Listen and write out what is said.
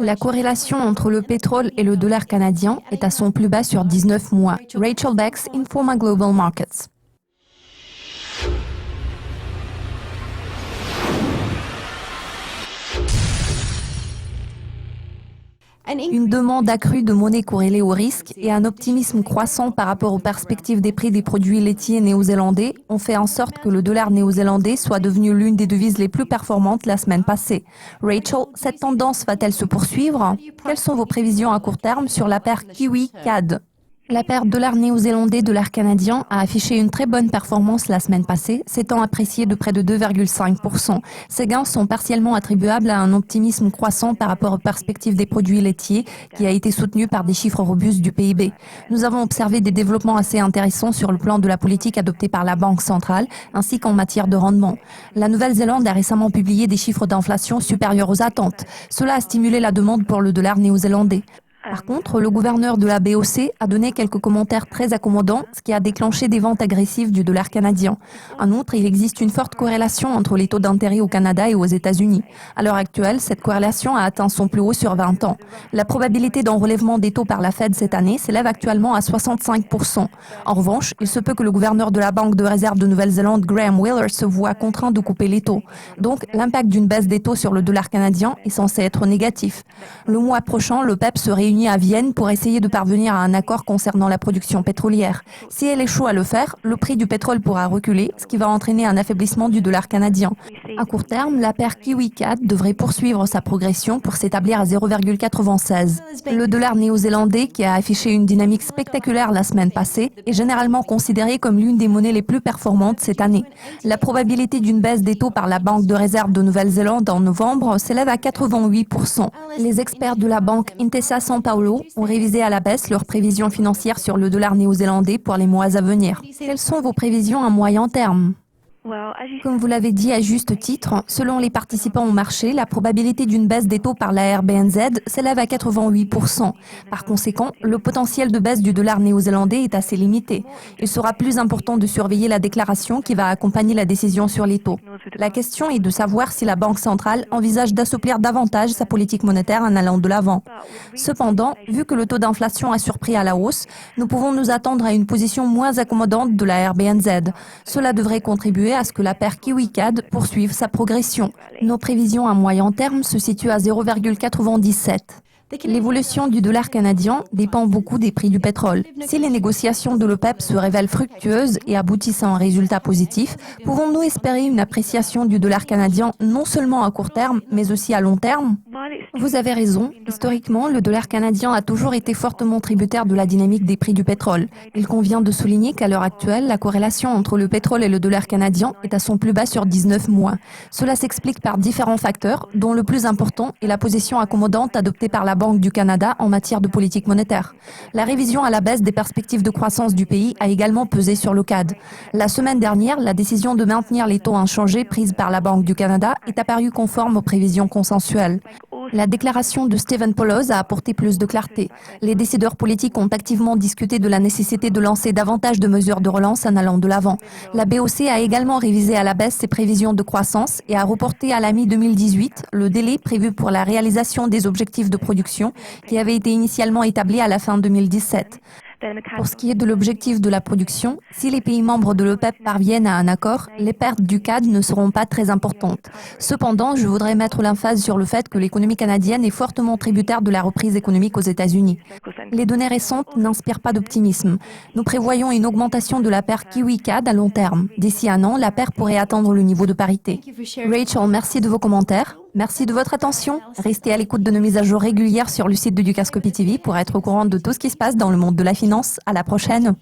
La corrélation entre le pétrole et le dollar canadien est à son plus bas sur 19 mois. Rachel Bex, Informa Global Markets. Une demande accrue de monnaie corrélée au risque et un optimisme croissant par rapport aux perspectives des prix des produits laitiers néo-zélandais ont fait en sorte que le dollar néo-zélandais soit devenu l'une des devises les plus performantes la semaine passée. Rachel, cette tendance va-t-elle se poursuivre? Quelles sont vos prévisions à court terme sur la paire Kiwi-CAD? La paire dollar néo-zélandais-dollar canadien a affiché une très bonne performance la semaine passée, s'étant appréciée de près de 2,5%. Ces gains sont partiellement attribuables à un optimisme croissant par rapport aux perspectives des produits laitiers qui a été soutenu par des chiffres robustes du PIB. Nous avons observé des développements assez intéressants sur le plan de la politique adoptée par la Banque centrale ainsi qu'en matière de rendement. La Nouvelle-Zélande a récemment publié des chiffres d'inflation supérieurs aux attentes. Cela a stimulé la demande pour le dollar néo-zélandais. Par contre, le gouverneur de la BOC a donné quelques commentaires très accommodants, ce qui a déclenché des ventes agressives du dollar canadien. En outre, il existe une forte corrélation entre les taux d'intérêt au Canada et aux États-Unis. À l'heure actuelle, cette corrélation a atteint son plus haut sur 20 ans. La probabilité d'un relèvement des taux par la Fed cette année s'élève actuellement à 65%. En revanche, il se peut que le gouverneur de la Banque de réserve de Nouvelle-Zélande, Graham Wheeler, se voit contraint de couper les taux. Donc, l'impact d'une baisse des taux sur le dollar canadien est censé être négatif. Le mois prochain, le PEP se réunit à Vienne pour essayer de parvenir à un accord concernant la production pétrolière. Si elle échoue à le faire, le prix du pétrole pourra reculer, ce qui va entraîner un affaiblissement du dollar canadien. À court terme, la paire Kiwi-CAD devrait poursuivre sa progression pour s'établir à 0,96. Le dollar néo-zélandais, qui a affiché une dynamique spectaculaire la semaine passée, est généralement considéré comme l'une des monnaies les plus performantes cette année. La probabilité d'une baisse des taux par la Banque de réserve de Nouvelle-Zélande en novembre s'élève à 88%. Les experts de la banque Intesa San Paulo ont révisé à la baisse leurs prévisions financières sur le dollar néo-zélandais pour les mois à venir. Quelles sont vos prévisions à moyen terme? Comme vous l'avez dit à juste titre, selon les participants au marché, la probabilité d'une baisse des taux par la RBNZ s'élève à 88%. Par conséquent, le potentiel de baisse du dollar néo-zélandais est assez limité. Il sera plus important de surveiller la déclaration qui va accompagner la décision sur les taux. La question est de savoir si la Banque centrale envisage d'assouplir davantage sa politique monétaire en allant de l'avant. Cependant, vu que le taux d'inflation a surpris à la hausse, nous pouvons nous attendre à une position moins accommodante de la RBNZ. Cela devrait contribuer à ce que la paire Kiwi-CAD poursuive sa progression. Nos prévisions à moyen terme se situent à 0,97. L'évolution du dollar canadien dépend beaucoup des prix du pétrole. Si les négociations de l'OPEP se révèlent fructueuses et aboutissent à un résultat positif, pouvons-nous espérer une appréciation du dollar canadien non seulement à court terme, mais aussi à long terme? Vous avez raison. Historiquement, le dollar canadien a toujours été fortement tributaire de la dynamique des prix du pétrole. Il convient de souligner qu'à l'heure actuelle, la corrélation entre le pétrole et le dollar canadien est à son plus bas sur 19 mois. Cela s'explique par différents facteurs, dont le plus important est la position accommodante adoptée par la Banque du Canada en matière de politique monétaire. La révision à la baisse des perspectives de croissance du pays a également pesé sur le CAD. La semaine dernière, la décision de maintenir les taux inchangés prise par la Banque du Canada est apparue conforme aux prévisions consensuelles. La déclaration de Stephen Poloz a apporté plus de clarté. Les décideurs politiques ont activement discuté de la nécessité de lancer davantage de mesures de relance en allant de l'avant. La BOC a également révisé à la baisse ses prévisions de croissance et a reporté à la mi-2018 le délai prévu pour la réalisation des objectifs de production qui avait été initialement établi à la fin 2017. Pour ce qui est de l'objectif de la production, si les pays membres de l'OPEP parviennent à un accord, les pertes du CAD ne seront pas très importantes. Cependant, je voudrais mettre l'emphase sur le fait que l'économie canadienne est fortement tributaire de la reprise économique aux États-Unis. Les données récentes n'inspirent pas d'optimisme. Nous prévoyons une augmentation de la paire Kiwi-CAD à long terme. D'ici un an, la paire pourrait atteindre le niveau de parité. Rachel, merci de vos commentaires. Merci de votre attention. Restez à l'écoute de nos mises à jour régulières sur le site de Dukascopy TV pour être au courant de tout ce qui se passe dans le monde de la finance. À la prochaine.